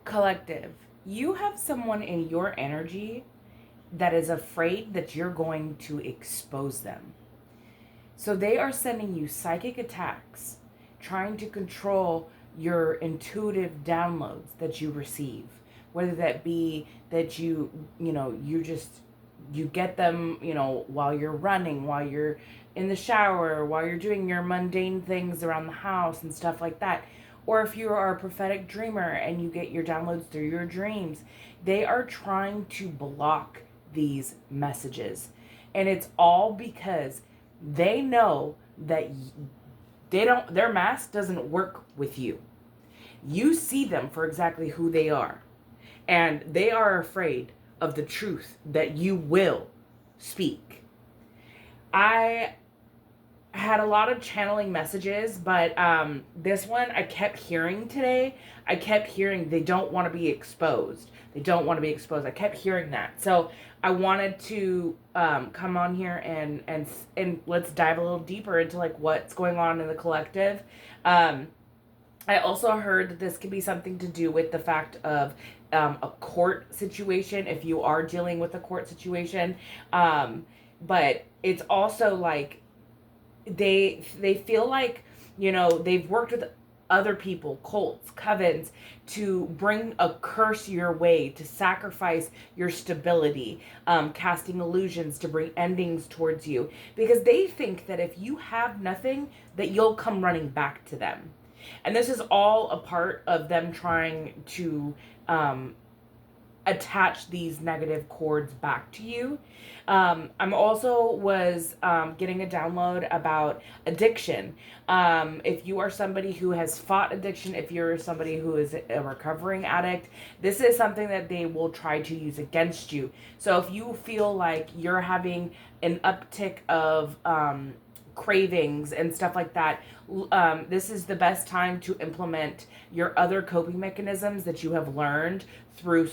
Collective, you have someone in your energy that is afraid that you're going to expose them. So they are sending you psychic attacks, trying to control your intuitive downloads that you receive. Whether that be that you get them, while you're running, while you're in the shower, while you're doing your mundane things around the house and stuff like that. Or if you are a prophetic dreamer and you get your downloads through your dreams, they are trying to block these messages. And it's all because they know that their mask doesn't work with you. You see them for exactly who they are. And they are afraid of the truth that you will speak. I had a lot of channeling messages, but this one I kept hearing today. I kept hearing they don't want to be exposed. They don't want to be exposed. I kept hearing that. So I wanted to come on here and let's dive a little deeper into like what's going on in the collective. I also heard that this could be something to do with the fact of a court situation, if you are dealing with a court situation. But it's also like they feel like, they've worked with other people, cults, covens, to bring a curse your way, to sacrifice your stability, casting illusions to bring endings towards you, because they think that if you have nothing, that you'll come running back to them. And this is all a part of them trying to attach these negative cords back to you. I'm also was getting a download about addiction. If you are somebody who has fought addiction, if you're somebody who is a recovering addict, this is something that they will try to use against you. So if you feel like you're having an uptick of cravings and stuff like that, this is the best time to implement your other coping mechanisms that you have learned through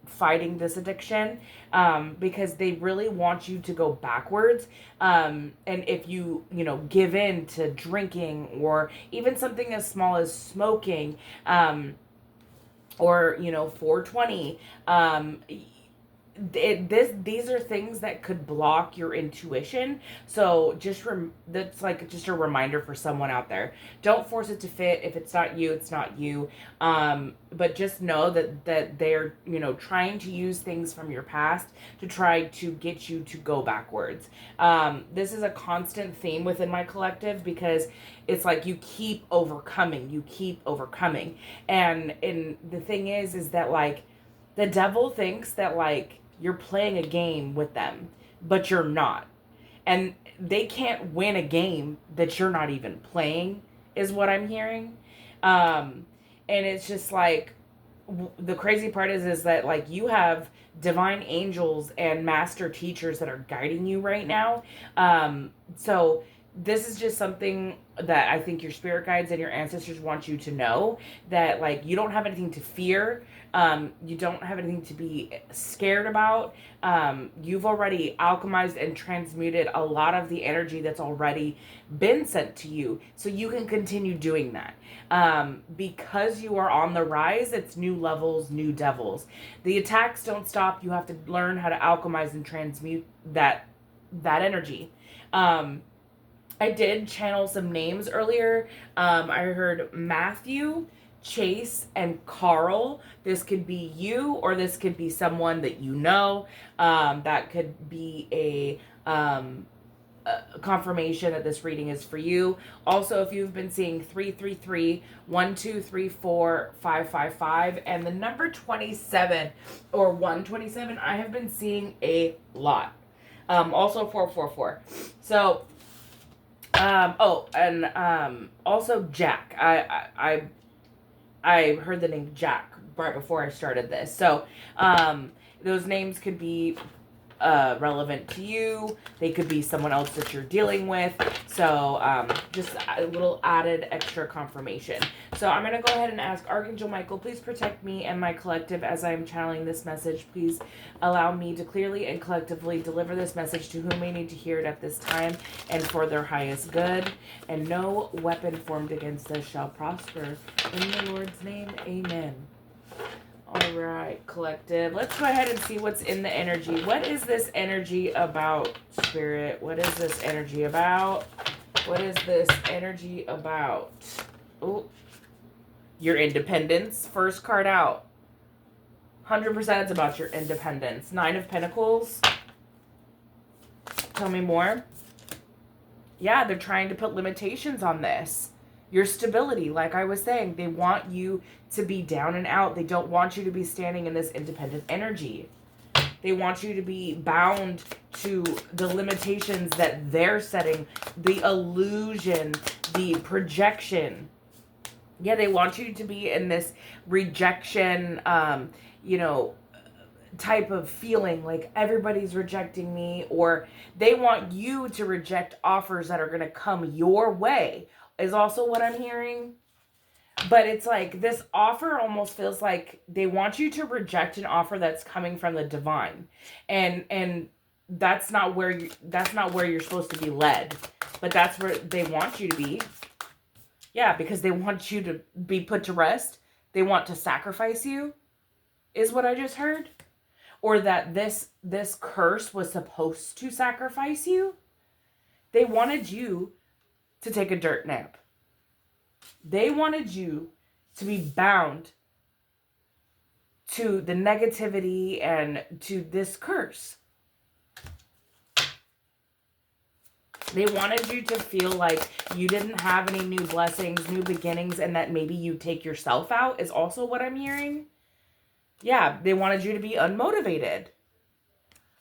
fighting this addiction, because they really want you to go backwards. And if you give in to drinking, or even something as small as smoking, or 420, these are things that could block your intuition. So that's like just a reminder for someone out there. Don't force it to fit. If it's not you, it's not you. But just know that they're trying to use things from your past to try to get you to go backwards. This is a constant theme within my collective, because it's like you keep overcoming, and the thing is that like the devil thinks that like you're playing a game with them, but you're not. And they can't win a game that you're not even playing, is what I'm hearing. And it's just like, the crazy part is that like you have divine angels and master teachers that are guiding you right now. So this is just something that I think your spirit guides and your ancestors want you to know, that like you don't have anything to fear. You don't have anything to be scared about. You've already alchemized and transmuted a lot of the energy that's already been sent to you. So you can continue doing that. Because you are on the rise, it's new levels, new devils. The attacks don't stop. You have to learn how to alchemize and transmute that energy. I did channel some names earlier. I heard Matthew, Chase, and Carl. This could be you, or this could be someone that you know. That could be a confirmation that this reading is for you. Also, if you've been seeing 333, 1234, 555, and the number 27 or 127, I have been seeing a lot. Also 444. So, also Jack. I heard the name Jack right before I started this. So, those names could be relevant to you. They could be someone else that you're dealing with. So just a little added extra confirmation. So I'm going to go ahead and ask Archangel Michael, please protect me and my collective as I'm channeling this message. Please allow me to clearly and collectively deliver this message to whom may need to hear it at this time and for their highest good. And no weapon formed against us shall prosper. In the Lord's name, amen. right, collective. Let's go ahead and see what's in the energy. What is this energy about, Spirit? What is this energy about? What is this energy about? Oh, your independence. First card out. 100% it's about your independence. 9 of Pentacles. Tell me more. Yeah, they're trying to put limitations on this. Your stability, like I was saying, they want you to be down and out. They don't want you to be standing in this independent energy. They want you to be bound to the limitations that they're setting, the illusion, the projection. Yeah, they want you to be in this rejection, you know, type of feeling like everybody's rejecting me, or they want you to reject offers that are going to come your way is also what I'm hearing. But it's like this offer almost feels like they want you to reject an offer that's coming from the divine, and that's not where you're supposed to be led, but that's where they want you to be. Yeah, because they want you to be put to rest. They want to sacrifice you, is what I just heard. Or that this curse was supposed to sacrifice you. They wanted you to take a dirt nap. They wanted you to be bound to the negativity and to this curse. They wanted you to feel like you didn't have any new blessings, new beginnings, and that maybe you take yourself out is also what I'm hearing. Yeah, they wanted you to be unmotivated.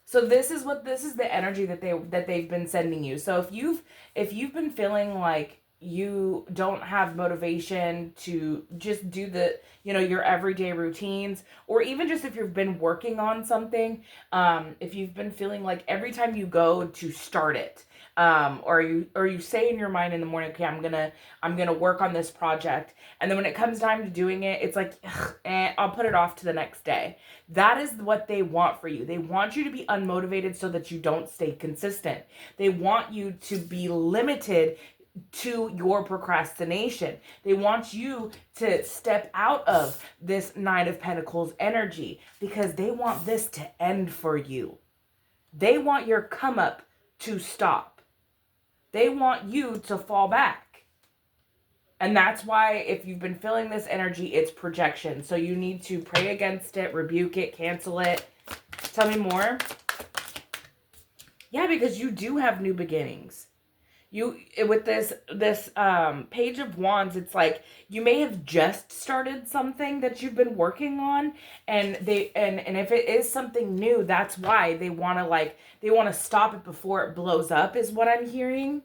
So this is the energy that they've been sending you. So if you've been feeling like you don't have motivation to just do the, your everyday routines, or even just if you've been working on something, if you've been feeling like every time you go to start it, or you say in your mind in the morning, okay, I'm gonna work on this project, and then when it comes time to doing it, it's like, I'll put it off to the next day. That is what they want for you. They want you to be unmotivated so that you don't stay consistent. They want you to be limited to your procrastination. They want you to step out of this 9 of Pentacles energy because they want this to end for you. They want your come up to stop. They want you to fall back. And that's why if you've been feeling this energy, it's projection. So you need to pray against it, rebuke it, cancel it. Tell me more. Yeah, because you do have new beginnings. You, with this Page of Wands, it's like you may have just started something that you've been working on, and if it is something new, that's why they want to stop it before it blows up, is what I'm hearing.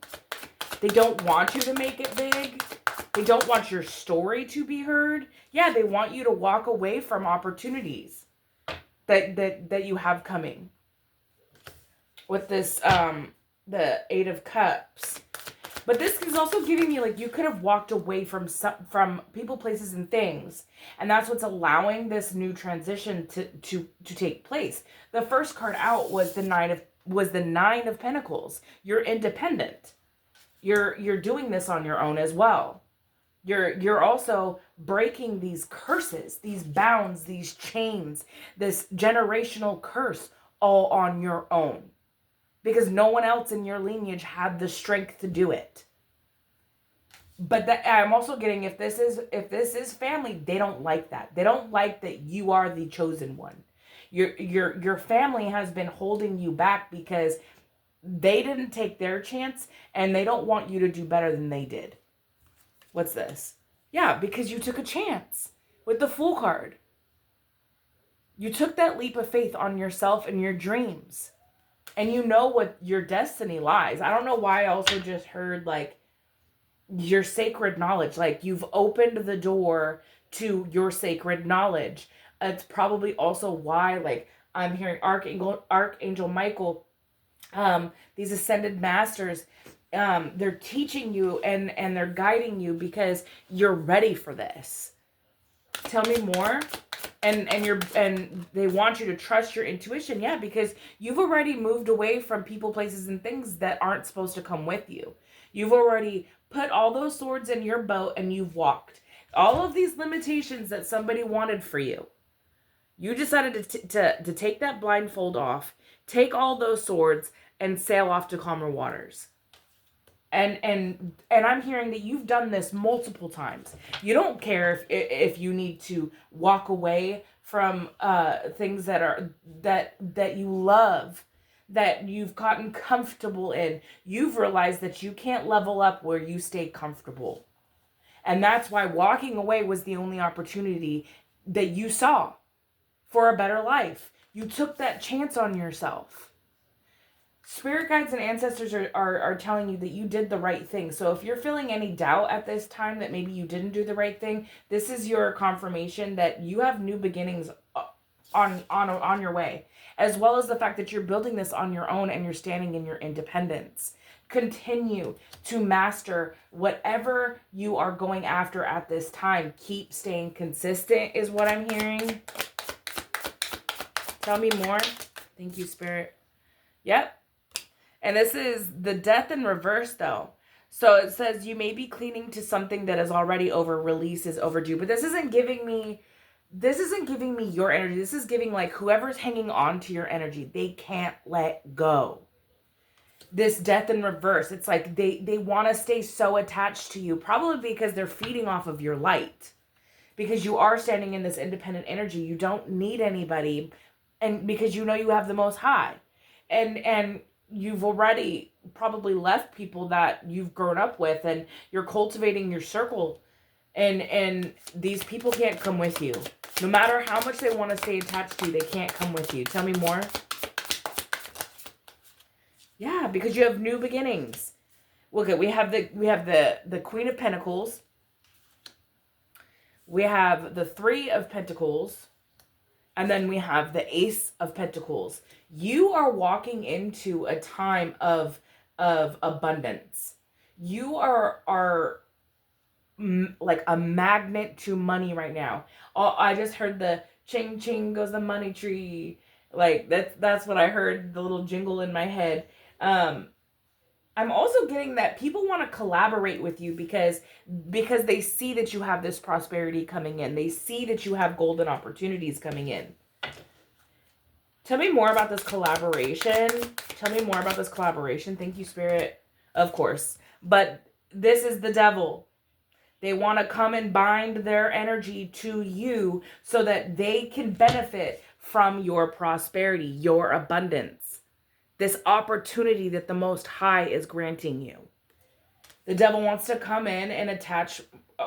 They don't want you to make it big. They don't want your story to be heard. Yeah, they want you to walk away from opportunities that you have coming. With this the 8 of Cups. But this is also giving me like you could have walked away from people, places, and things. And that's what's allowing this new transition to take place. The first card out was the 9 of Pentacles. You're independent. You're doing this on your own as well. You're also breaking these curses, these bounds, these chains, this generational curse all on your own. Because no one else in your lineage had the strength to do it. But I'm also getting, if this is family, they don't like that. They don't like that you are the chosen one. Your family has been holding you back because they didn't take their chance and they don't want you to do better than they did. What's this? Yeah, because you took a chance with the Fool card. You took that leap of faith on yourself and your dreams. And you know what your destiny lies. I don't know why I also just heard like your sacred knowledge. Like you've opened the door to your sacred knowledge. It's probably also why like I'm hearing Archangel Michael, these ascended masters, they're teaching you and they're guiding you because you're ready for this. Tell me more. And they want you to trust your intuition, yeah, because you've already moved away from people, places, and things that aren't supposed to come with you. You've already put all those swords in your boat and you've walked. All of these limitations that somebody wanted for you, You decided to take that blindfold off, take all those swords, and sail off to calmer waters. And I'm hearing that you've done this multiple times. You don't care if you need to walk away from things that you love, that you've gotten comfortable in. You've realized that you can't level up where you stay comfortable. And that's why walking away was the only opportunity that you saw for a better life. You took that chance on yourself. Spirit guides and ancestors are telling you that you did the right thing. So if you're feeling any doubt at this time that maybe you didn't do the right thing, this is your confirmation that you have new beginnings on your way, as well as the fact that you're building this on your own and you're standing in your independence. Continue to master whatever you are going after at this time. Keep staying consistent is what I'm hearing. Tell me more. Thank you, Spirit. Yep. And this is the death in reverse, though. So it says you may be clinging to something that is already over, release is overdue. But this isn't giving me your energy. This is giving like whoever's hanging on to your energy, they can't let go. This death in reverse, it's like they want to stay so attached to you, probably because they're feeding off of your light. Because you are standing in this independent energy. You don't need anybody, and because you know you have the Most High. And you've already probably left people that you've grown up with, and you're cultivating your circle, and these people can't come with you. No matter how much they want to stay attached to you, they can't come with you. Tell me more. Yeah, because you have new beginnings. Look at, we have the Queen of Pentacles. We have the Three of Pentacles. And then we have the Ace of Pentacles. You are walking into a time of abundance. You are like a magnet to money right now. I just heard the ching ching goes the money tree. Like that's what I heard, the little jingle in my head. I'm also getting that people want to collaborate with you because they see that you have this prosperity coming in. They see that you have golden opportunities coming in. Tell me more about this collaboration. Tell me more about this collaboration. Thank you, Spirit. Of course. But this is the devil. They want to come and bind their energy to you so that they can benefit from your prosperity, your abundance. This opportunity that the Most High is granting you. The devil wants to come in and attach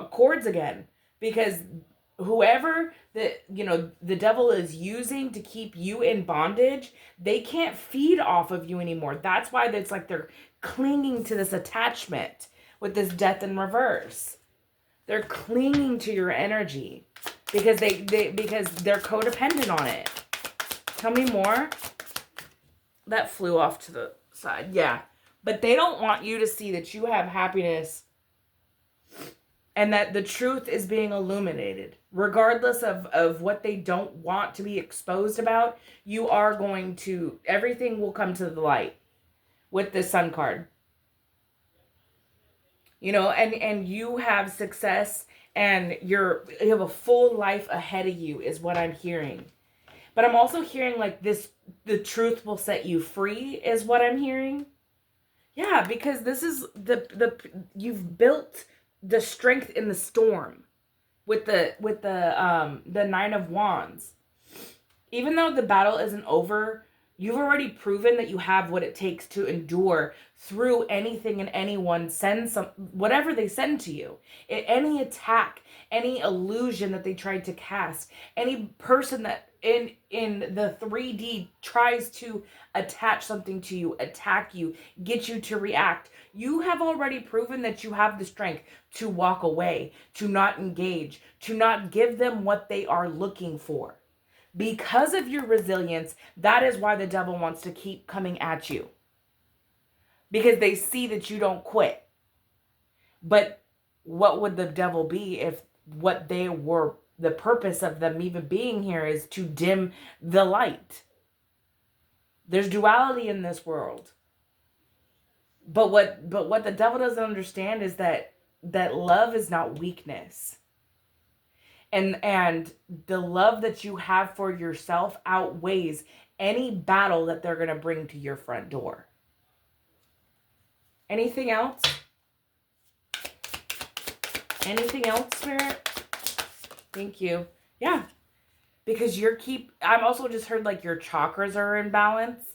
cords again, because whoever the devil is using to keep you in bondage, they can't feed off of you anymore. That's why it's like they're clinging to this attachment with this death in reverse. They're clinging to your energy because because they're codependent on it. Tell me more. That flew off to the side. Yeah. But they don't want you to see that you have happiness and that the truth is being illuminated. Regardless of what they don't want to be exposed about, you are going to, everything will come to the light with this Sun card. You know, and you have success and you have a full life ahead of you is what I'm hearing. But I'm also hearing like this, the truth will set you free is what I'm hearing. Yeah, because this is you've built the strength in the storm with the Nine of Wands. Even though the battle isn't over, you've already proven that you have what it takes to endure through anything and anyone whatever they send to you. Any attack, any illusion that they tried to cast, any person that in the 3D tries to attach something to you, attack you, get you to react. You have already proven that you have the strength to walk away, to not engage, to not give them what they are looking for. Because of your resilience, that is why the devil wants to keep coming at you. Because they see that you don't quit. But what would the devil be if what they were, the purpose of them even being here is to dim the light? There's duality in this world. But what the devil doesn't understand is that love is not weakness. And the love that you have for yourself outweighs any battle that they're going to bring to your front door. Anything else? Anything else, Spirit? Thank you. Yeah. Because I'm also just heard like your chakras are in balance.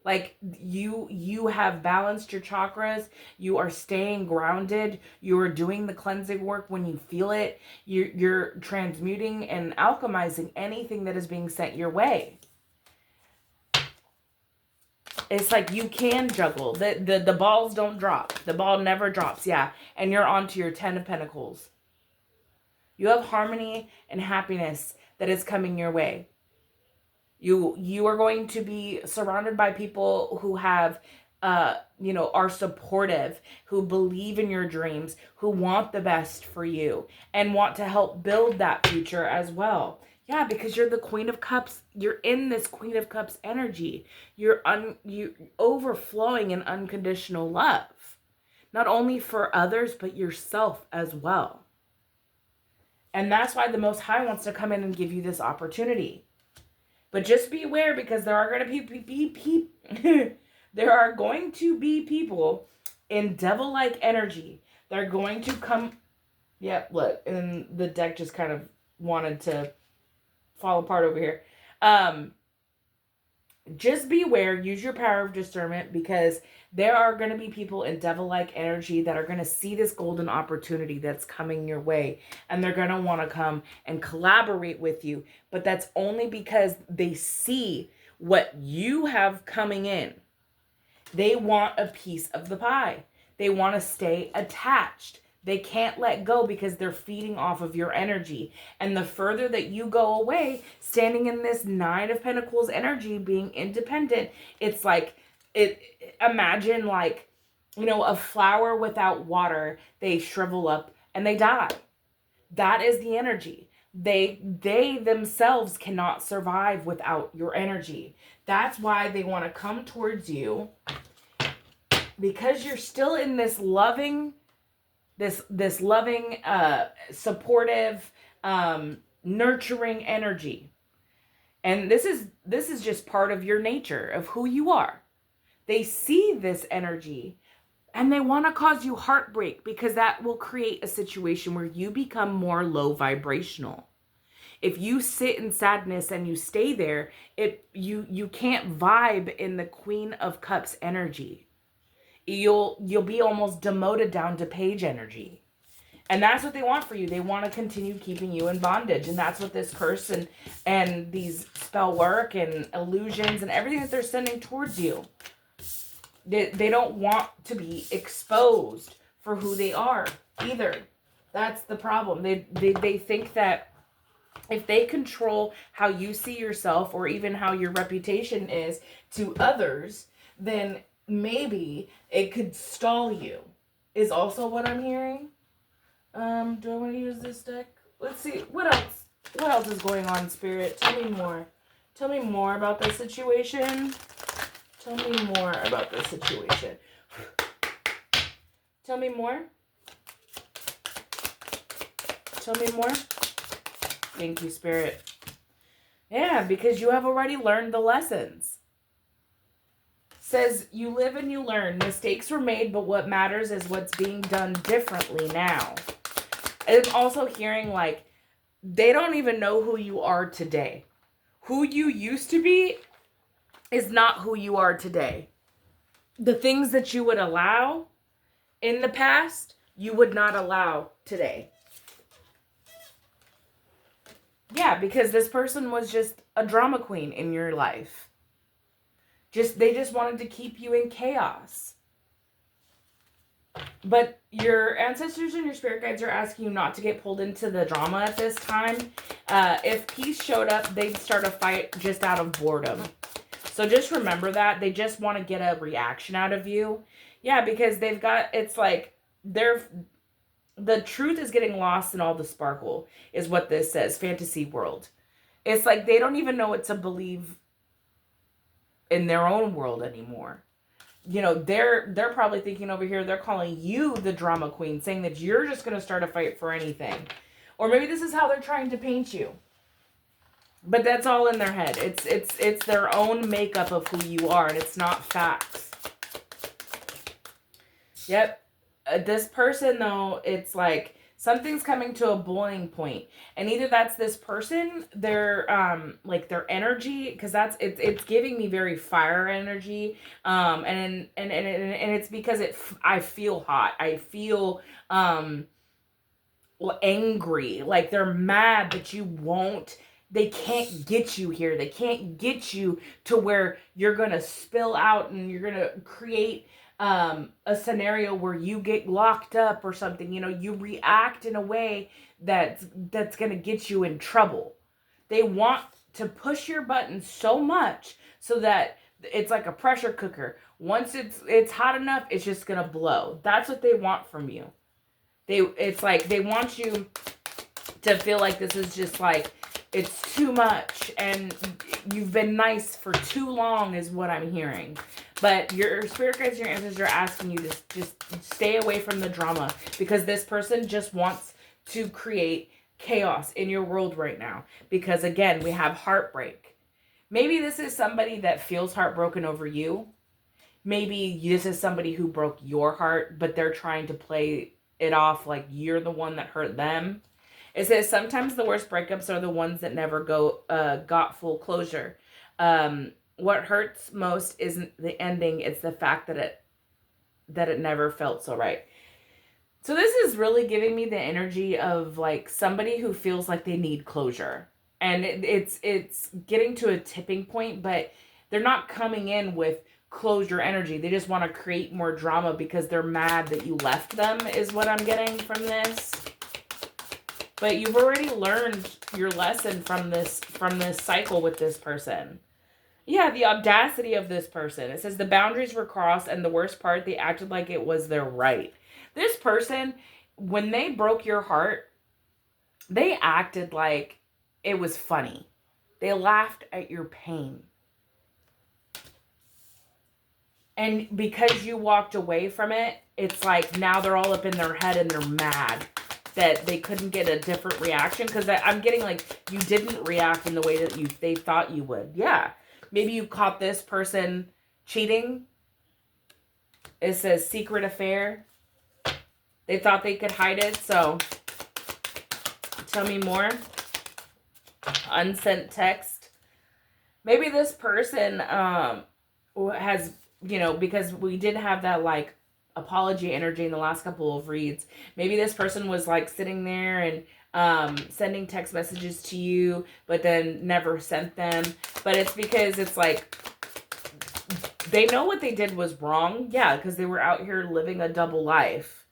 Like you have balanced your chakras. You are staying grounded. You are doing the cleansing work when you feel it. You're transmuting and alchemizing anything that is being sent your way. It's like you can juggle. The balls don't drop. The ball never drops. Yeah. And you're on to your 10 of Pentacles. You have harmony and happiness that is coming your way. You are going to be surrounded by people who have, are supportive, who believe in your dreams, who want the best for you and want to help build that future as well. Yeah, because you're the Queen of Cups. You're in this Queen of Cups energy. You're overflowing in unconditional love, not only for others, but yourself as well. And that's why the Most High wants to come in and give you this opportunity. But just be aware, because there are going to there are going to be people in devil-like energy. They're going to come. Yep, look, and the deck just kind of wanted to fall apart over here. Just be aware, use your power of discernment, because there are going to be people in devil-like energy that are going to see this golden opportunity that's coming your way, and they're going to want to come and collaborate with you. But that's only because they see what you have coming in. They want a piece of the pie. They want to stay attached. They can't let go because they're feeding off of your energy. And the further that you go away, standing in this 9 of Pentacles energy, being independent, it's like, imagine like, a flower without water. They shrivel up and they die. That is the energy. They themselves cannot survive without your energy. That's why they want to come towards you, because you're still in this loving, supportive, nurturing energy. And this is just part of your nature, of who you are. They see this energy and they want to cause you heartbreak, because that will create a situation where you become more low vibrational. If you sit in sadness and you stay there, you can't vibe in the Queen of Cups energy. You'll be almost demoted down to page energy. And that's what they want for you. They want to continue keeping you in bondage. And that's what this curse and these spell work and illusions and everything that they're sending towards you. They don't want to be exposed for who they are either. That's the problem. They think that if they control how you see yourself, or even how your reputation is to others, then maybe it could stall you, is also what I'm hearing. Do I want to use this deck? Let's see. What else? What else is going on, Spirit? Tell me more. Tell me more about this situation. Tell me more about this situation. Tell me more. Tell me more. Thank you, Spirit. Yeah, because you have already learned the lessons. Says you live and you learn. Mistakes were made, but what matters is what's being done differently now. I'm also hearing like they don't even know who you are today. Who you used to be is not who you are today. The things that you would allow in the past, you would not allow today. Yeah, because this person was just a drama queen in your life. They just wanted to keep you in chaos. But your ancestors and your spirit guides are asking you not to get pulled into the drama at this time. If peace showed up, they'd start a fight just out of boredom. So just remember that. They just want to get a reaction out of you. Yeah, because it's like the truth is getting lost in all the sparkle, is what this says. Fantasy world. It's like they don't even know what to believe in their own world anymore. They're probably thinking over here, they're calling you the drama queen, saying that you're just going to start a fight for anything. Or maybe this is how they're trying to paint you. But that's all in their head. It's their own makeup of who you are, and it's not facts. Yep. This person, though, it's like something's coming to a boiling point, and either that's this person, their like their energy, because it's giving me very fire energy, and it's because I feel hot, I feel angry, like they're mad that they can't get you here, they can't get you to where you're gonna spill out and you're gonna create a scenario where you get locked up or something. You react in a way that's gonna get you in trouble. They want to push your button so much so that it's like a pressure cooker. Once it's hot enough, it's just gonna blow. That's what they want from you. It's like they want you to feel like this is just like, it's too much and you've been nice for too long is what I'm hearing. But your spirit guides, your ancestors are asking you to just stay away from the drama, because this person just wants to create chaos in your world right now. Because again, we have heartbreak. Maybe this is somebody that feels heartbroken over you. Maybe this is somebody who broke your heart, but they're trying to play it off like you're the one that hurt them. It says sometimes the worst breakups are the ones that never got full closure. What hurts most isn't the ending, it's the fact that it never felt so right. So this is really giving me the energy of like somebody who feels like they need closure. And it's getting to a tipping point, but they're not coming in with closure energy. They just want to create more drama because they're mad that you left them, is what I'm getting from this. But you've already learned your lesson from this cycle with this person. Yeah, the audacity of this person. It says the boundaries were crossed, and the worst part, they acted like it was their right. This person, when they broke your heart, they acted like it was funny. They laughed at your pain. And because you walked away from it, it's like now they're all up in their head and they're mad that they couldn't get a different reaction. Because I'm getting like you didn't react in the way that they thought you would. Yeah. Maybe you caught this person cheating. It says secret affair. They thought they could hide it. So tell me more. Unsent text. Maybe this person has, because we did have that like apology energy in the last couple of reads. Maybe this person was like sitting there and sending text messages to you, but then never sent them. But it's because it's like they know what they did was wrong. Yeah, because they were out here living a double life.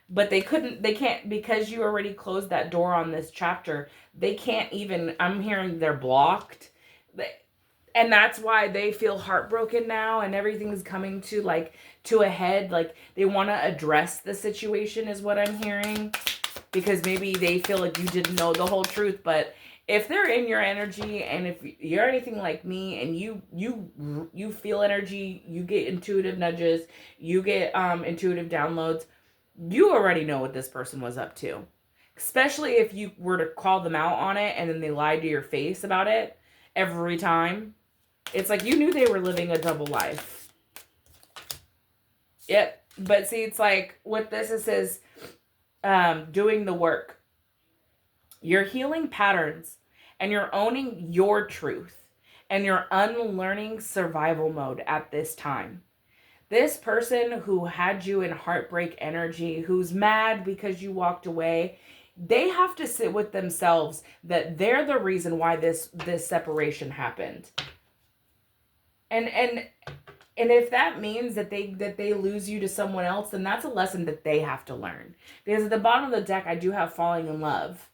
But they can't, because you already closed that door on this chapter. They can't even, I'm hearing they're blocked. And that's why they feel heartbroken now, and everything's coming to a head. Like they want to address the situation is what I'm hearing, because maybe they feel like you didn't know the whole truth. But if they're in your energy, and if you're anything like me and you feel energy, you get intuitive nudges, you get intuitive downloads, you already know what this person was up to. Especially if you were to call them out on it and then they lied to your face about it every time. It's like you knew they were living a double life. Yep. But see, it's like with this, it says doing the work. You're healing patterns and you're owning your truth, and you're unlearning survival mode at this time. This person who had you in heartbreak energy, who's mad because you walked away, they have to sit with themselves that they're the reason why this separation happened. And if that means that they lose you to someone else, then that's a lesson that they have to learn. Because at the bottom of the deck, I do have falling in love.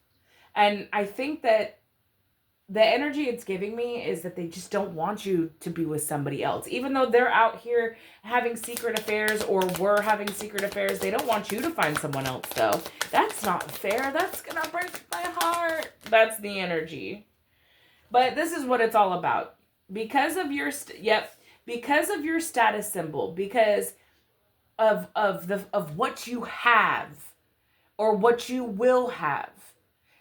And I think that the energy it's giving me is that they just don't want you to be with somebody else. Even though they're out here having secret affairs, or were having secret affairs, they don't want you to find someone else, though. That's not fair. That's gonna break my heart. That's the energy. But this is what it's all about. Because of your because of your status symbol, because of what you have or what you will have,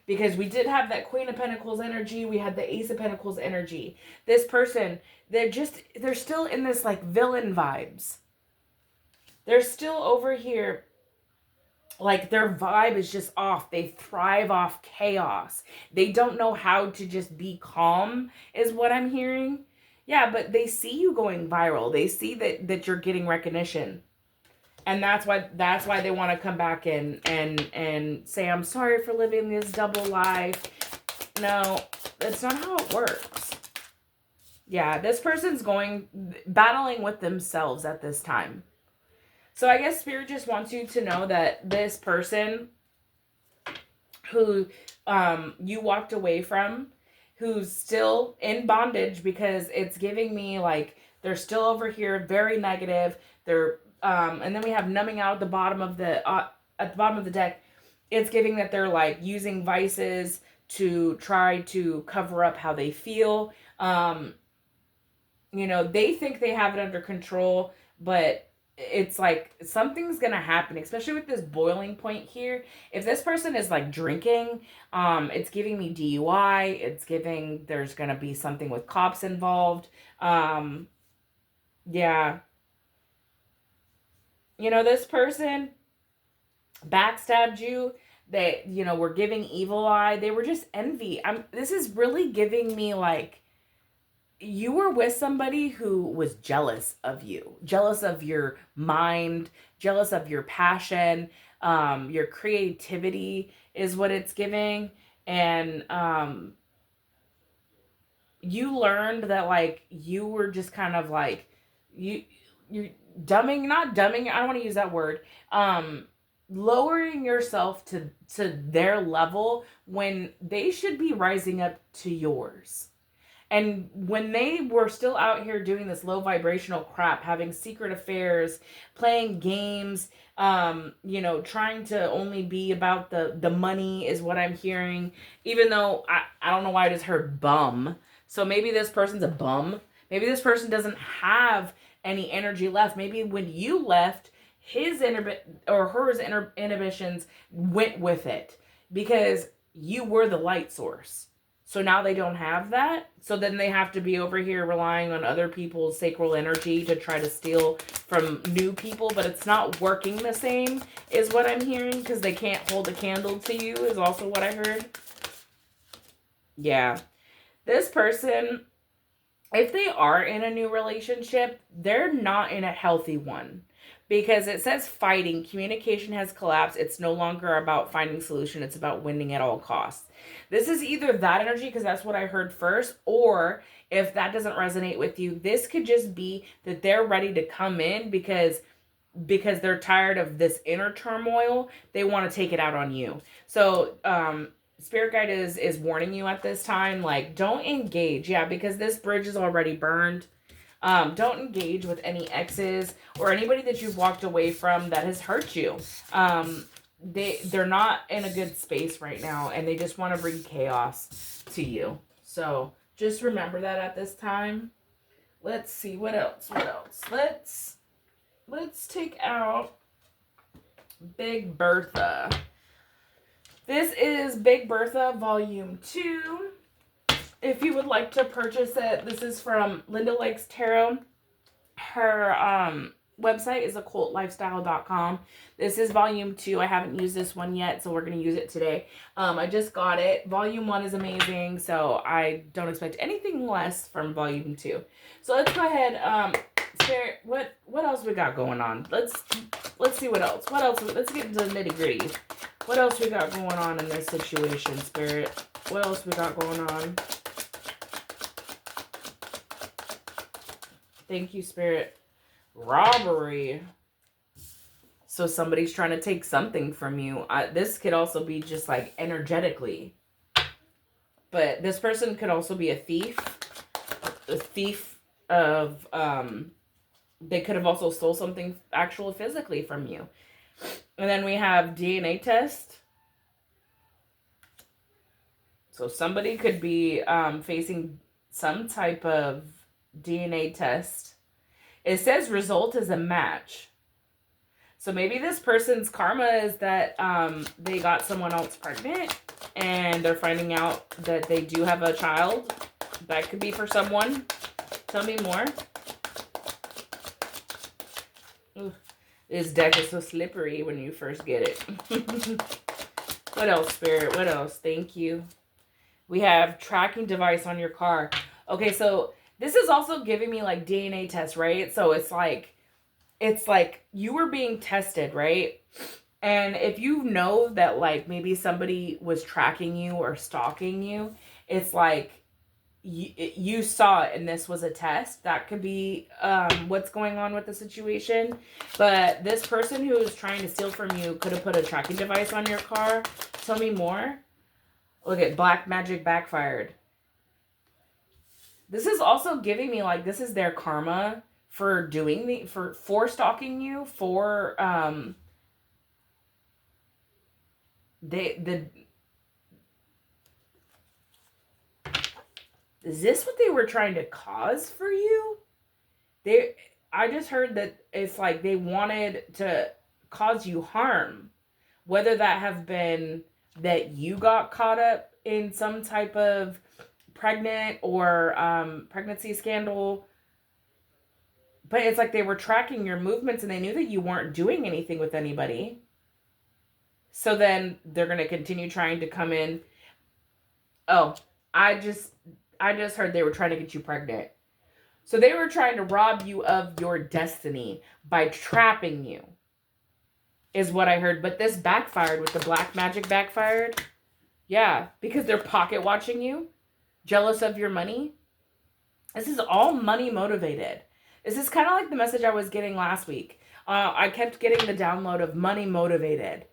because we did have that Queen of Pentacles energy, we had the Ace of Pentacles energy. This person, they're still in this like villain vibes. They're still over here, like their vibe is just off. They thrive off chaos. They don't know how to just be calm, is what I'm hearing. Yeah, but they see you going viral. They see that you're getting recognition. And that's why they want to come back and say, I'm sorry for living this double life. No, that's not how it works. Yeah, this person's battling with themselves at this time. So I guess Spirit just wants you to know that this person who you walked away from, who's still in bondage, because it's giving me like they're still over here very negative. They're and then we have numbing out at the bottom of the deck. It's giving that they're like using vices to try to cover up how they feel. They think they have it under control, but it's like something's gonna happen, especially with this boiling point here. If this person is like drinking, it's giving me DUI. It's giving there's gonna be something with cops involved. Yeah. This person backstabbed you. They, were giving evil eye. They were just envy. This is really giving me like you were with somebody who was jealous of you, jealous of your mind, jealous of your passion, your creativity is what it's giving. And you learned that like you were just kind of like you're not dumbing, I don't want to use that word, lowering yourself to their level when they should be rising up to yours. And when they were still out here doing this low vibrational crap, having secret affairs, playing games, trying to only be about the money is what I'm hearing. Even though I don't know why I just heard bum. So maybe this person's a bum. Maybe this person doesn't have any energy left. Maybe when you left, his inhibitions went with it because you were the light source. So now they don't have that. So then they have to be over here relying on other people's sacral energy to try to steal from new people. But it's not working the same is what I'm hearing, because they can't hold a candle to you is also what I heard. Yeah. This person, if they are in a new relationship, they're not in a healthy one. Because it says fighting, communication has collapsed. It's no longer about finding solution. It's about winning at all costs. This is either that energy, because that's what I heard first, or if that doesn't resonate with you, this could just be that they're ready to come in because they're tired of this inner turmoil. They want to take it out on you. So, Spirit Guide is warning you at this time, like, don't engage. Yeah, because this bridge is already burned. Don't engage with any exes or anybody that you've walked away from that has hurt you. They're not in a good space right now, and they just want to bring chaos to you. So just remember that at this time. Let's see what else. Let's take out Big Bertha. This is Big Bertha Volume 2. If you would like to purchase it, this is from Linda Lakes Tarot. Her website is occultlifestyle.com. This is Volume 2. I haven't used this one yet, so we're going to use it today. I just got it. Volume 1 is amazing, so I don't expect anything less from Volume 2. So let's go ahead. Spirit, what else we got going on? Let's see what else. Let's get into the nitty-gritty. What else we got going on in this situation, Spirit? What else we got going on? Thank you, Spirit. Robbery. So somebody's trying to take something from you. This could also be just like energetically. But this person could also be a thief. A thief of, they could have also stole something actual physically from you. And then we have DNA test. So somebody could be facing some type of DNA test. It says result is a match. So maybe this person's karma is that they got someone else pregnant and they're finding out that they do have a child. That could be for someone. Tell me more. Ooh, this deck is so slippery when you first get it. What else, Spirit? What else? Thank you. We have tracking device on your car. Okay, so this is also giving me like DNA tests, right? So it's like you were being tested, right? And if you know that like maybe somebody was tracking you or stalking you, it's like you saw it and this was a test. That could be what's going on with the situation. But this person who was trying to steal from you could have put a tracking device on your car. Tell me more. Look at black magic backfired. This is also giving me like this is their karma for doing for stalking you, for is this what they were trying to cause for you? I just heard that it's like they wanted to cause you harm, whether that have been that you got caught up in some type of pregnant or pregnancy scandal. But it's like they were tracking your movements and they knew that you weren't doing anything with anybody. So then they're going to continue trying to come in. Oh, I just heard they were trying to get you pregnant. So they were trying to rob you of your destiny by trapping you, is what I heard. But this backfired with the black magic backfired. Yeah, because they're pocket watching you, jealous of your money. This is all money motivated. This is kind of like the message I was getting last week. I kept getting the download of money motivated.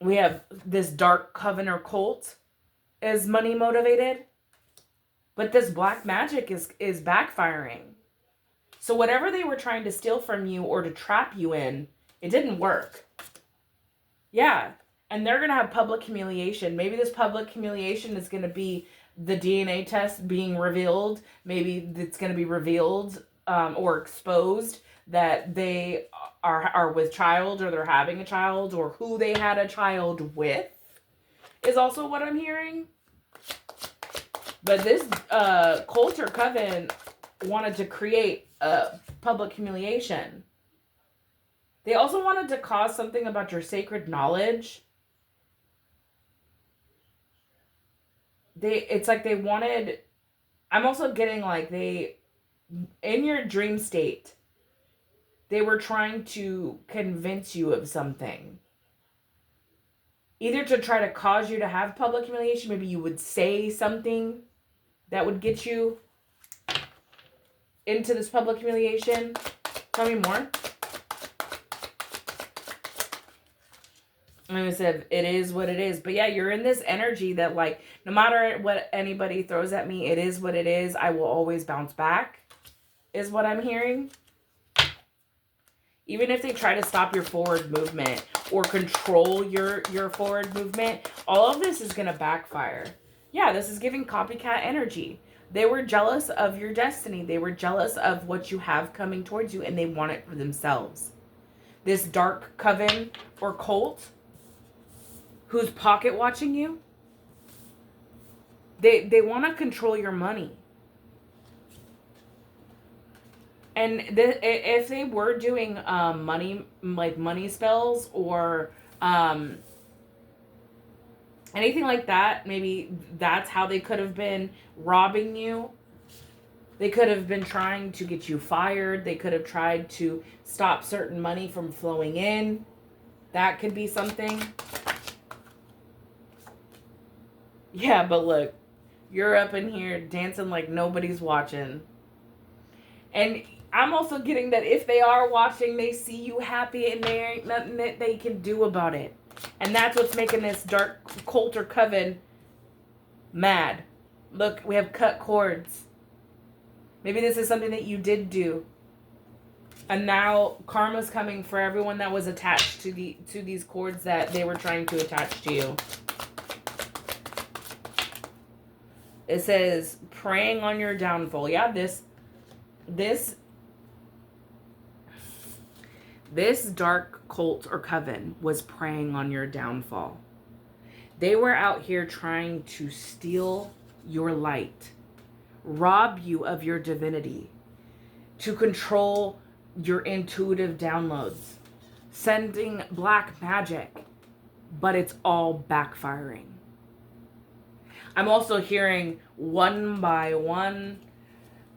We have this dark coven or cult is money motivated. But this black magic is backfiring. So whatever they were trying to steal from you or to trap you in, it didn't work. Yeah. And they're going to have public humiliation. Maybe this public humiliation is going to be the DNA test being revealed. Maybe it's going to be revealed or exposed that they are with child or they're having a child or who they had a child with is also what I'm hearing. But this cult or coven wanted to create a public humiliation. They also wanted to cause something about your sacred knowledge. It's like they wanted, I'm also getting like in your dream state, they were trying to convince you of something. Either to try to cause you to have public humiliation, maybe you would say something that would get you into this public humiliation. Tell me more. Like I said, it is what it is. But yeah, you're in this energy that like, no matter what anybody throws at me, it is what it is. I will always bounce back, is what I'm hearing. Even if they try to stop your forward movement or control your forward movement, all of this is going to backfire. Yeah, this is giving copycat energy. They were jealous of your destiny. They were jealous of what you have coming towards you, and they want it for themselves. This dark coven or cult who's pocket watching you, they want to control your money. And if they were doing money spells or anything like that, maybe that's how they could have been robbing you. They could have been trying to get you fired. They could have tried to stop certain money from flowing in. That could be something. Yeah, but look, you're up in here dancing like nobody's watching. And I'm also getting that if they are watching, they see you happy and there ain't nothing that they can do about it. And that's what's making this dark cult or coven mad. Look, we have cut cords. Maybe this is something that you did do. And now karma's coming for everyone that was attached to these cords that they were trying to attach to you. It says preying on your downfall. Yeah, this This dark cult or coven was preying on your downfall. They were out here trying to steal your light, rob you of your divinity, to control your intuitive downloads, sending black magic, but it's all backfiring. I'm also hearing one by one.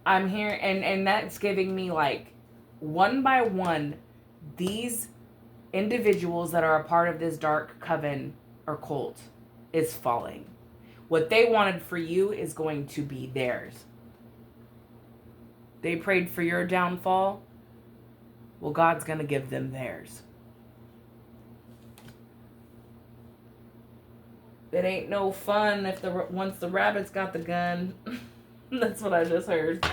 I'm hearing, and that's giving me like one by one, these individuals that are a part of this dark coven or cult is falling. What they wanted for you is going to be theirs. They prayed for your downfall. Well, God's going to give them theirs. It ain't no fun if once the rabbit's got the gun. That's what I just heard.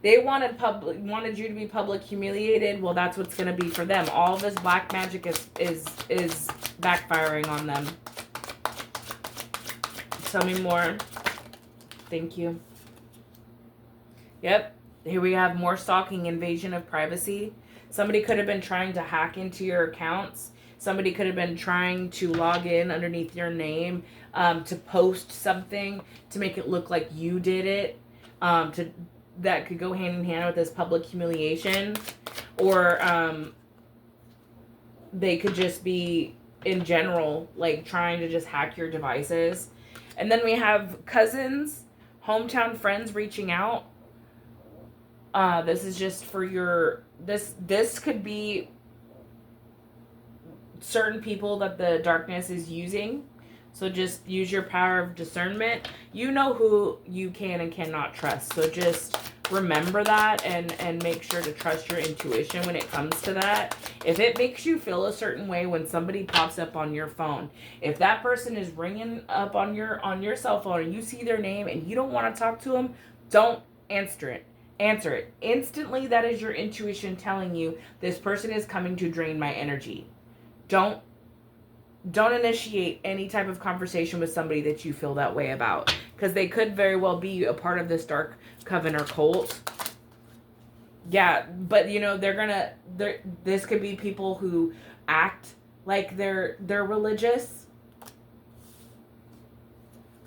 They wanted you to be public humiliated. Well, that's what's going to be for them. All this black magic is backfiring on them. Tell me more. Thank you. Yep. Here we have more stalking, invasion of privacy. Somebody could have been trying to hack into your accounts. Somebody could have been trying to log in underneath your name to post something to make it look like you did it. That could go hand in hand with this public humiliation. Or they could just be, in general, like trying to just hack your devices. And then we have cousins, hometown friends reaching out. This is just for your... This could be certain people that the darkness is using. So just use your power of discernment. You know who you can and cannot trust. So just remember that and make sure to trust your intuition when it comes to that. If it makes you feel a certain way when somebody pops up on your phone, if that person is ringing up on your cell phone and you see their name and you don't want to talk to them, don't answer it. Answer it. Instantly, that is your intuition telling you this person is coming to drain my energy. Don't initiate any type of conversation with somebody that you feel that way about, because they could very well be a part of this dark coven or cult. Yeah, but you know, this could be people who act like they're religious,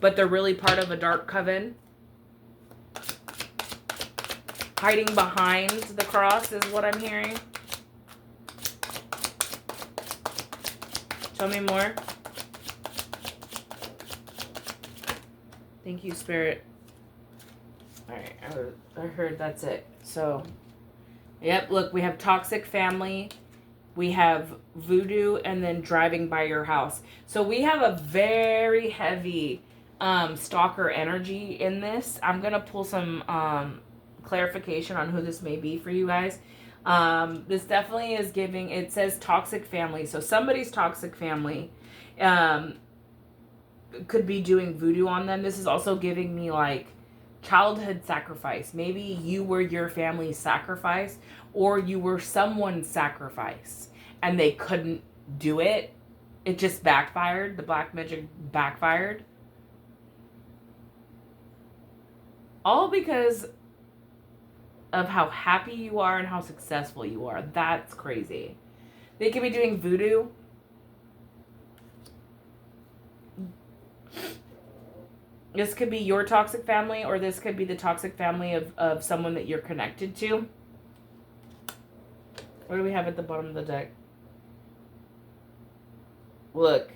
but they're really part of a dark coven. Hiding behind the cross is what I'm hearing. Tell me more. Thank you, Spirit. Alright, I heard that's it. So, yep, look, we have toxic family. We have voodoo, and then driving by your house. So we have a very heavy stalker energy in this. I'm going to pull some clarification on who this may be for you guys. This definitely is giving, it says toxic family. So somebody's toxic family could be doing voodoo on them. This is also giving me like childhood sacrifice. Maybe you were your family's sacrifice, or you were someone's sacrifice and they couldn't do it. It just backfired. The black magic backfired. All because of how happy you are and how successful you are. That's crazy. They could be doing voodoo. This could be your toxic family, or this could be the toxic family of someone that you're connected to. What do we have at the bottom of the deck? Look,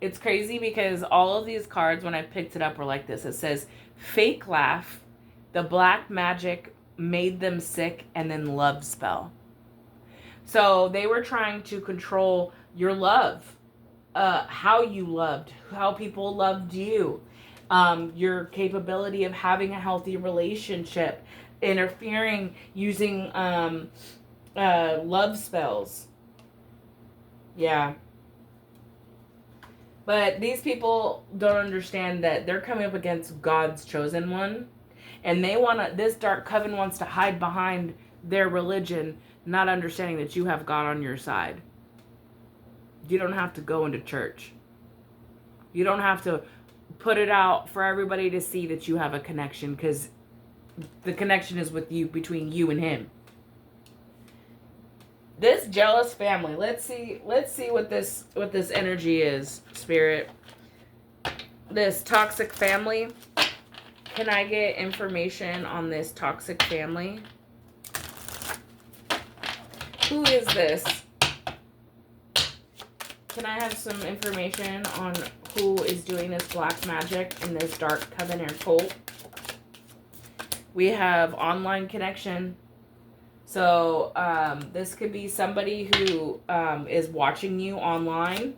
it's crazy because all of these cards, when I picked it up, were like this. It says, fake laugh, the black magic made them sick, and then love spell. So they were trying to control your love, how you loved, how people loved you, your capability of having a healthy relationship, interfering, using love spells. Yeah. But these people don't understand that they're coming up against God's chosen one. And they this dark coven wants to hide behind their religion, not understanding that you have God on your side. You don't have to go into church. You don't have to put it out for everybody to see that you have a connection, because the connection is with you, between you and him. This jealous family. Let's see what this energy is, Spirit. This toxic family. Can I get information on this toxic family? Who is this? Can I have some information on who is doing this black magic in this dark coven or cult? We have online connection. So this could be somebody who is watching you online.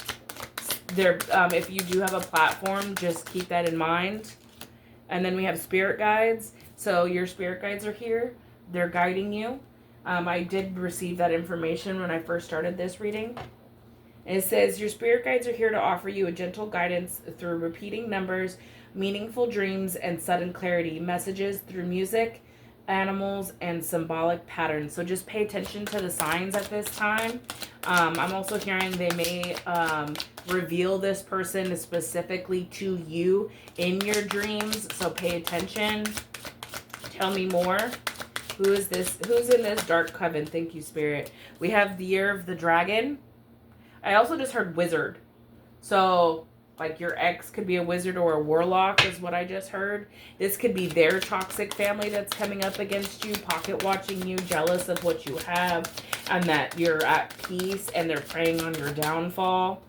If you do have a platform, just keep that in mind. And then we have spirit guides. So your spirit guides are here. They're guiding you. I did receive that information when I first started this reading. And it says, your spirit guides are here to offer you a gentle guidance through repeating numbers, meaningful dreams, and sudden clarity. Messages through music, animals, and symbolic patterns. So just pay attention to the signs at this time. I'm also hearing they may reveal this person specifically to you in your dreams. So pay attention. Tell me more. Who is this? Who's in this dark coven? Thank you, Spirit. We have the Year of the Dragon. I also just heard wizard. So, like, your ex could be a wizard or a warlock is what I just heard. This could be their toxic family that's coming up against you, pocket watching you, jealous of what you have, and that you're at peace and they're preying on your downfall.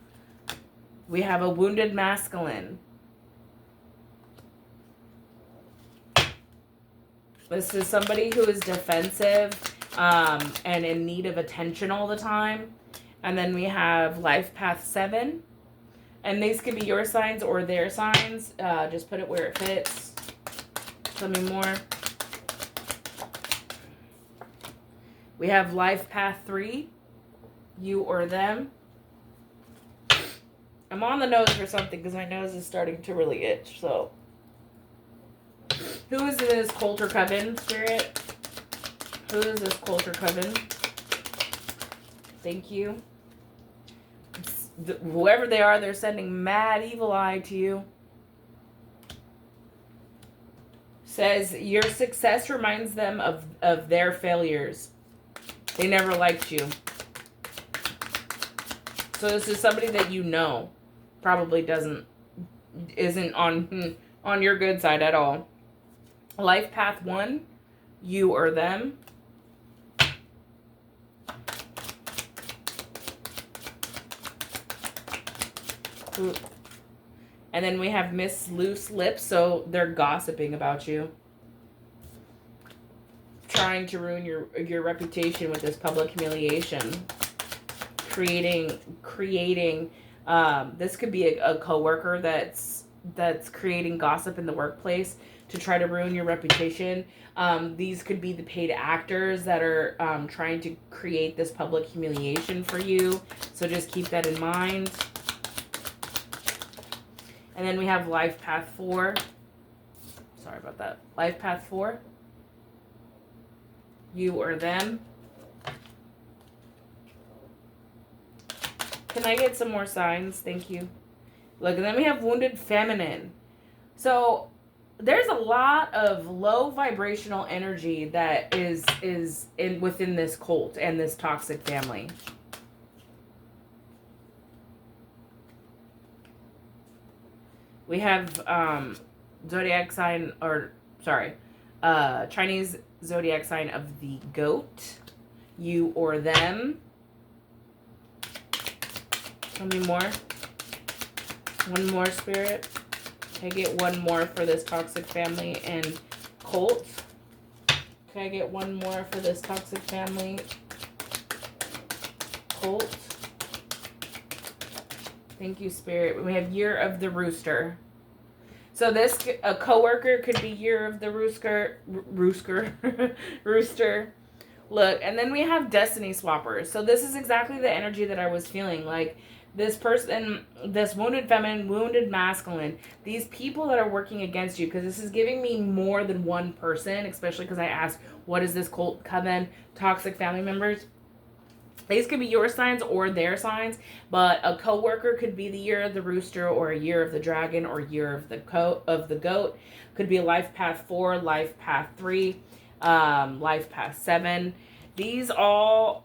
We have a wounded masculine. This is somebody who is defensive and in need of attention all the time. And then we have Life Path 7. And these could be your signs or their signs. Just put it where it fits. Tell me more. We have Life Path 3. You or them. I'm on the nose for something because my nose is starting to really itch. So, who is this cult or coven, Spirit? Who is this cult or coven? Thank you. Whoever they are, they're sending mad evil eye to you. Says, your success reminds them of their failures. They never liked you. So this is somebody that you know probably isn't on your good side at all. Life Path 1, you or them. And then we have Miss Loose Lips, so they're gossiping about you. Trying to ruin your reputation with this public humiliation. Creating this could be a coworker that's creating gossip in the workplace to try to ruin your reputation. These could be the paid actors that are trying to create this public humiliation for you. So just keep that in mind. And then we have Life Path 4. Sorry about that. Life Path 4. You or them. Can I get some more signs? Thank you. Look, and then we have Wounded Feminine. So there's a lot of low vibrational energy that is within this cult and this toxic family. We have zodiac sign, Chinese zodiac sign of the goat. You or them. Tell me more. One more, Spirit. Can I get one more for this toxic family and cult? Can I get one more for this toxic family? Cult. Thank you, Spirit. We have Year of the Rooster. So a coworker could be Year of the Rooster. Rooster. Look, and then we have Destiny Swappers. So this is exactly the energy that I was feeling. Like, this person, this wounded feminine, wounded masculine, these people that are working against you, because this is giving me more than one person, especially because I asked, what is this cult, coven, toxic family members? These could be your signs or their signs, but a coworker could be the Year of the Rooster or a Year of the Dragon or Year of the Goat. Could be a Life Path 4, Life Path 3, Life Path 7. These all,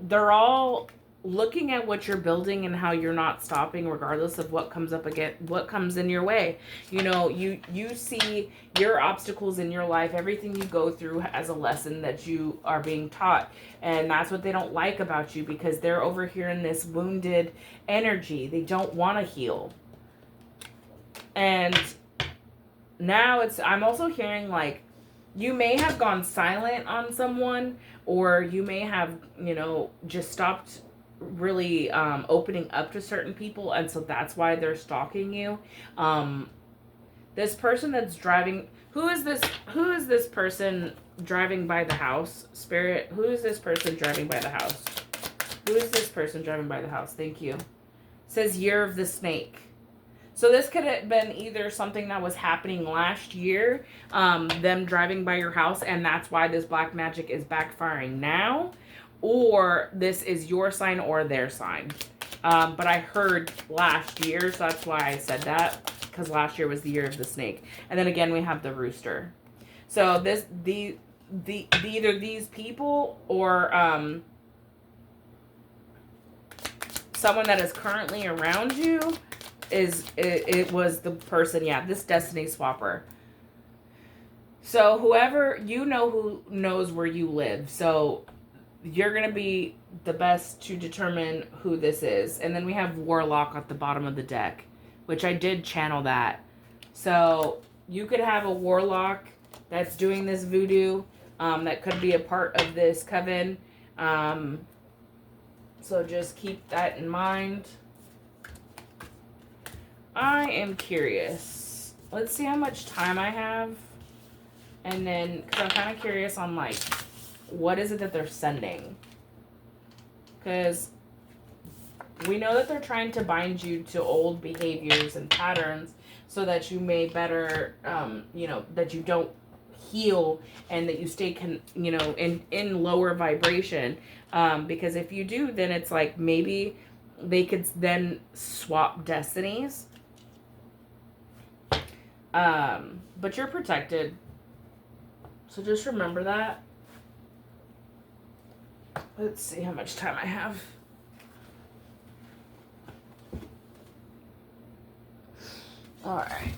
they're all looking at what you're building and how you're not stopping regardless of what comes up again, what comes in your way. You know, you see your obstacles in your life, everything you go through as a lesson that you are being taught. And that's what they don't like about you, because they're over here in this wounded energy. They don't want to heal. And now I'm also hearing like you may have gone silent on someone, or you may have, you know, just stopped really opening up to certain people, and so that's why they're stalking you. This person that's driving, who is this person driving by the house? Spirit, who is this person driving by the house? Who is this person driving by the house? Thank you. It says Year of the Snake. So this could have been either something that was happening last year, them driving by your house, and that's why this black magic is backfiring now, or this is your sign or their sign. But I heard last year, so that's why I said that, because last year was the Year of the Snake. And then again, we have the rooster. So either these people or someone that is currently around you it was the person, yeah, this destiny swapper. So whoever, you know, who knows where you live, so you're gonna be the best to determine who this is. And then we have Warlock at the bottom of the deck, which I did channel that. So you could have a Warlock that's doing this voodoo, that could be a part of this coven. So just keep that in mind. I am curious. Let's see how much time I have. And then, because I'm kind of curious on, like, what is it that they're sending? Because we know that they're trying to bind you to old behaviors and patterns so that you may better, you know, that you don't heal and that you stay, you know, in lower vibration. Because if you do, then it's like maybe they could then swap destinies. But you're protected. So just remember that. Let's see how much time I have. Alright.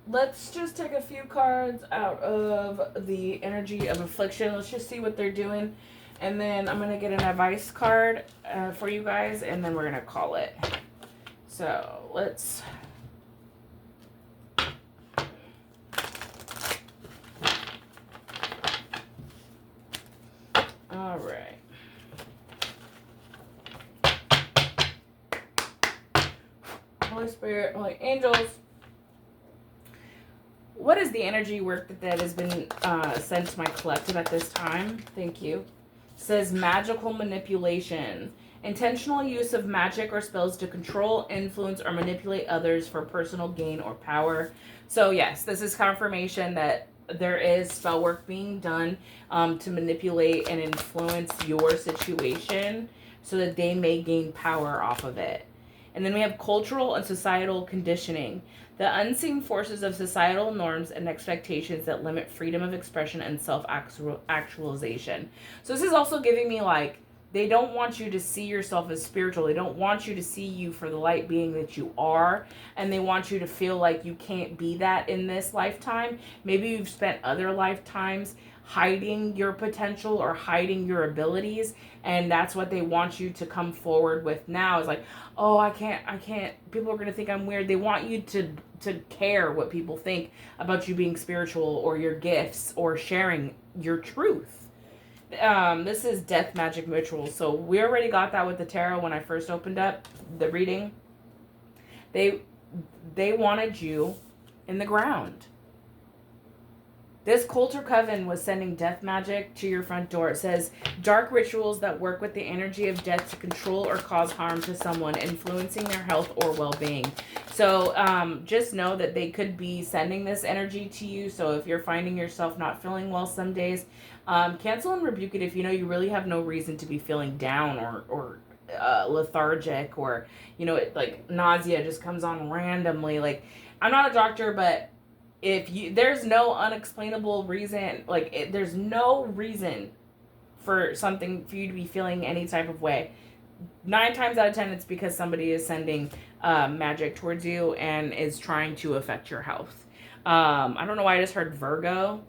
Let's just take a few cards out of the energy of affliction. Let's just see what they're doing. And then I'm going to get an advice card for you guys, and then we're going to call it. So let's... All right. Holy Spirit, Holy Angels. What is the energy work that has been sent to my collective at this time? Thank you. It says magical manipulation. Intentional use of magic or spells to control, influence, or manipulate others for personal gain or power. So yes, this is confirmation that there is spell work being done to manipulate and influence your situation so that they may gain power off of it. And then we have cultural and societal conditioning. The unseen forces of societal norms and expectations that limit freedom of expression and self-actualization. So this is also giving me like, they don't want you to see yourself as spiritual. They don't want you to see you for the light being that you are. And they want you to feel like you can't be that in this lifetime. Maybe you've spent other lifetimes hiding your potential or hiding your abilities. And that's what they want you to come forward with now. Is like, oh, I can't. People are going to think I'm weird. They want you to care what people think about you being spiritual or your gifts or sharing your truth. This is death magic rituals. So we already got that with the tarot when I first opened up the reading. They wanted you in the ground. This cult or coven was sending death magic to your front door. It says dark rituals that work with the energy of death to control or cause harm to someone, influencing their health or well-being. So just know that they could be sending this energy to you. So if you're finding yourself not feeling well some days, cancel and rebuke it if you know you really have no reason to be feeling down or lethargic, or, you know, like nausea just comes on randomly. Like, I'm not a doctor, but there's no unexplainable reason, like there's no reason for you to be feeling any type of way. 9 times out of 10, it's because somebody is sending magic towards you and is trying to affect your health. I don't know why I just heard Virgo,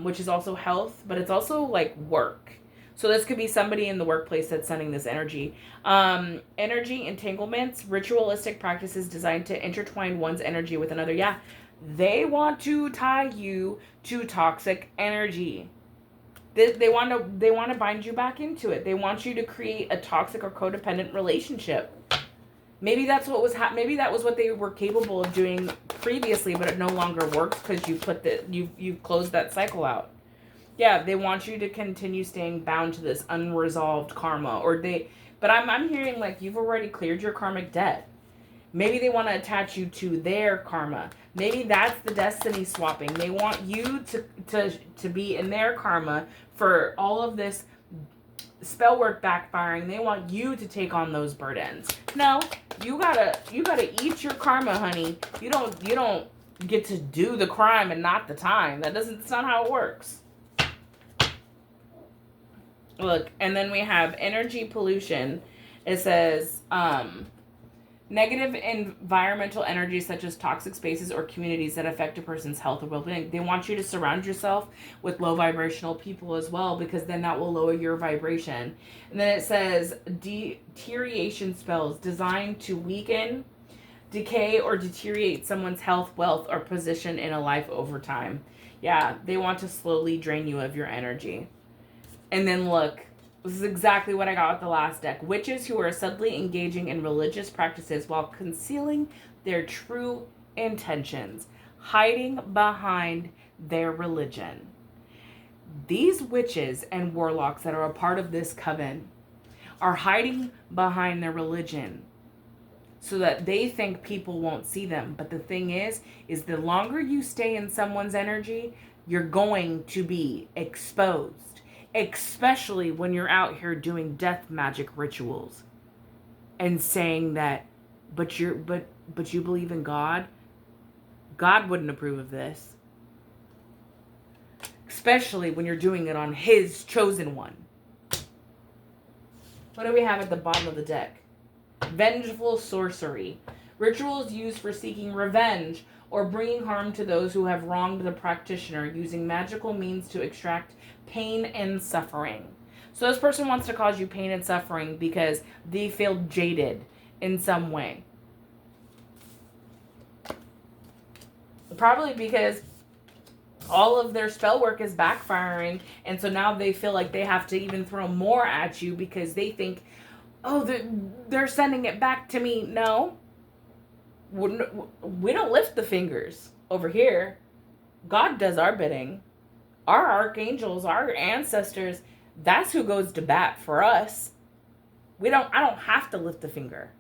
which is also health, but it's also like work. So this could be somebody in the workplace that's sending this energy. Energy entanglements, ritualistic practices designed to intertwine one's energy with another. Yeah, they want to tie you to toxic energy. They want to bind you back into it. They want you to create a toxic or codependent relationship. Maybe that's what was maybe that was what they were capable of doing previously, but it no longer works because you've closed that cycle out. Yeah, they want you to continue staying bound to this unresolved karma, but I'm hearing like you've already cleared your karmic debt. Maybe they want to attach you to their karma. Maybe that's the destiny swapping. They want you to be in their karma for all of this spell work backfiring. They want you to take on those burdens. No, you gotta eat your karma, honey. You don't get to do the crime and not the time. That's not how it works. Look, and then we have energy pollution. It says negative environmental energy such as toxic spaces or communities that affect a person's health or well-being. They want you to surround yourself with low vibrational people as well, because then that will lower your vibration. And then it says deterioration spells designed to weaken, decay, or deteriorate someone's health, wealth, or position in a life over time. Yeah, they want to slowly drain you of your energy. And then look, this is exactly what I got with the last deck. Witches who are subtly engaging in religious practices while concealing their true intentions, hiding behind their religion. These witches and warlocks that are a part of this coven are hiding behind their religion so that they think people won't see them. But the thing is the longer you stay in someone's energy, you're going to be exposed. Especially when you're out here doing death magic rituals and saying that, but you believe in God. God wouldn't approve of this. Especially when you're doing it on his chosen one. What do we have at the bottom of the deck? Vengeful sorcery. Rituals used for seeking revenge or bringing harm to those who have wronged the practitioner, using magical means to extract pain and suffering. So this person wants to cause you pain and suffering because they feel jaded in some way. Probably because all of their spell work is backfiring, and so now they feel like they have to even throw more at you because they think, oh, they're sending it back to me. No. We don't lift the fingers over here. God does our bidding. Our archangels, our ancestors, that's who goes to bat for us. I don't have to lift the finger.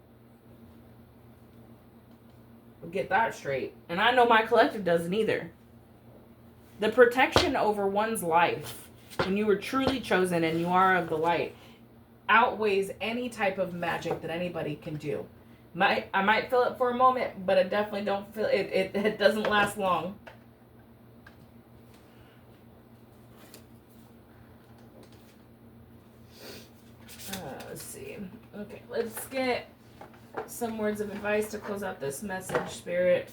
Get that straight. And I know my collective doesn't either. The protection over one's life, when you were truly chosen and you are of the light, outweighs any type of magic that anybody can do. I might feel it for a moment, but I definitely don't feel it. It doesn't last long. Let's see. Okay, let's get some words of advice to close out this message, Spirit.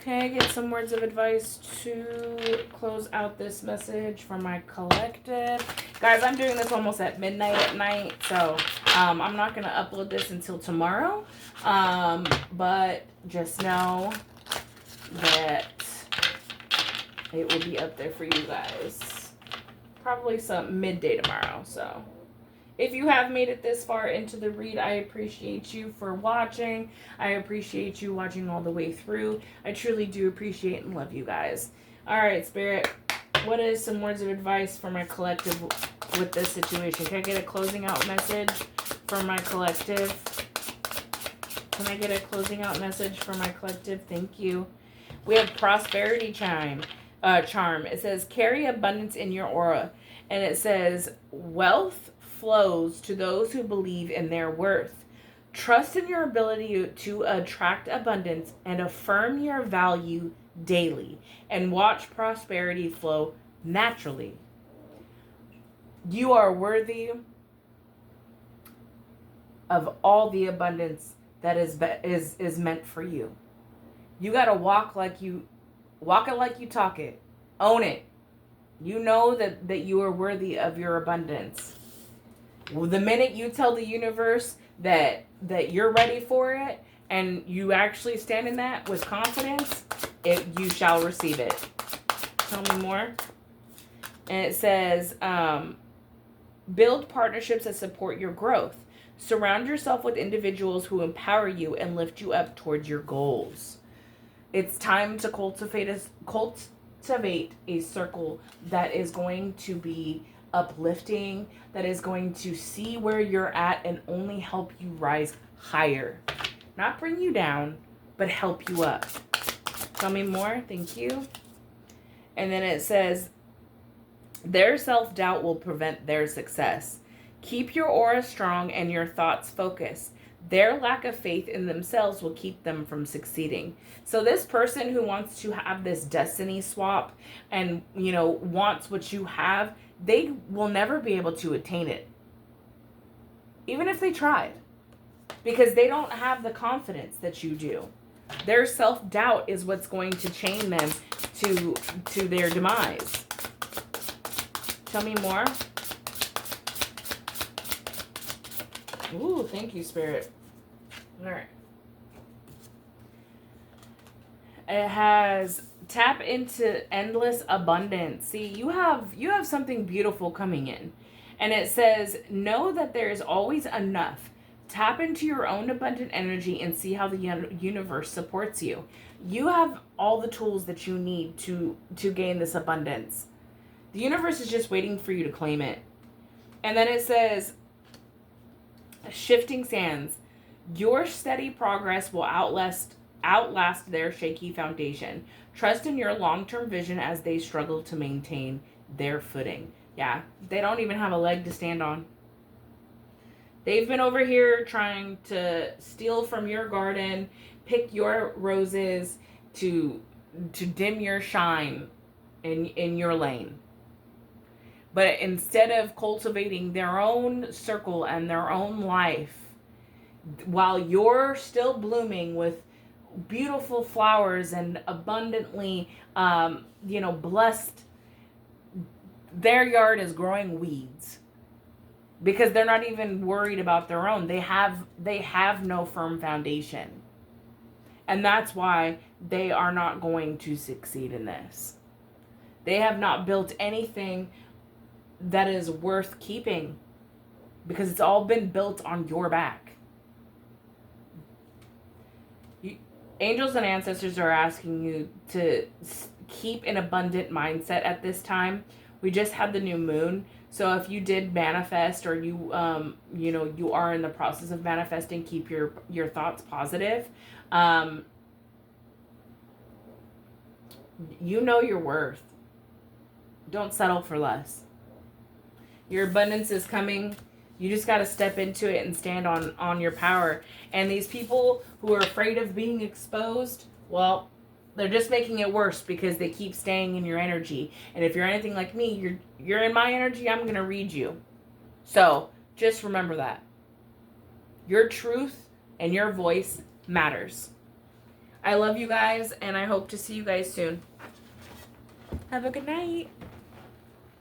Can I get some words of advice to close out this message from my collective? Guys, I'm doing this almost at midnight at night, so I'm not going to upload this until tomorrow. But just know that it will be up there for you guys. Probably some midday tomorrow, so... If you have made it this far into the read, I appreciate you for watching. I appreciate you watching all the way through. I truly do appreciate and love you guys. All right, Spirit, what is some words of advice for my collective with this situation? Can I get a closing out message for my collective? Can I get a closing out message for my collective? Thank you. We have prosperity charm. It says, carry abundance in your aura. And it says, wealth flows to those who believe in their worth. Trust in your ability to attract abundance and affirm your value daily and watch prosperity flow naturally. You are worthy of all the abundance that is meant for you. You got to walk it like you talk it. Own it. You know that you are worthy of your abundance. Well, the minute you tell the universe that you're ready for it and you actually stand in that with confidence, you shall receive it. Tell me more. And it says, build partnerships that support your growth. Surround yourself with individuals who empower you and lift you up towards your goals. It's time to cultivate a circle that is going to be uplifting, that is going to see where you're at and only help you rise higher. Not bring you down, but help you up. Tell me more. Thank you. And then it says, their self-doubt will prevent their success. Keep your aura strong and your thoughts focused. Their lack of faith in themselves will keep them from succeeding. So this person who wants to have this destiny swap and, wants what you have, they will never be able to attain it. Even if they tried. Because they don't have the confidence that you do. Their self-doubt is what's going to chain them to their demise. Tell me more. Ooh, thank you, Spirit. All right. It has tap into endless abundance. See, you have something beautiful coming in. And it says, know that there is always enough. Tap into your own abundant energy and see how the universe supports you. You have all the tools that you need to gain this abundance. The universe is just waiting for you to claim it. And then it says, shifting sands. Your steady progress will outlast their shaky foundation. Trust in your long-term vision as they struggle to maintain their footing. Yeah, they don't even have a leg to stand on. They've been over here trying to steal from your garden, pick your roses to dim your shine in your lane. But instead of cultivating their own circle and their own life, while you're still blooming with beautiful flowers and abundantly, blessed, their yard is growing weeds. Because they're not even worried about their own. They have no firm foundation. And that's why they are not going to succeed in this. They have not built anything that is worth keeping. Because it's all been built on your back. Angels and ancestors are asking you to keep an abundant mindset at this time. We just had the new moon. So if you did manifest or you are in the process of manifesting, keep your thoughts positive. You know your worth. Don't settle for less. Your abundance is coming. You just got to step into it and stand on your power. And these people who are afraid of being exposed, well, they're just making it worse because they keep staying in your energy. And if you're anything like me, you're in my energy, I'm going to read you. So just remember that. Your truth and your voice matters. I love you guys, and I hope to see you guys soon. Have a good night.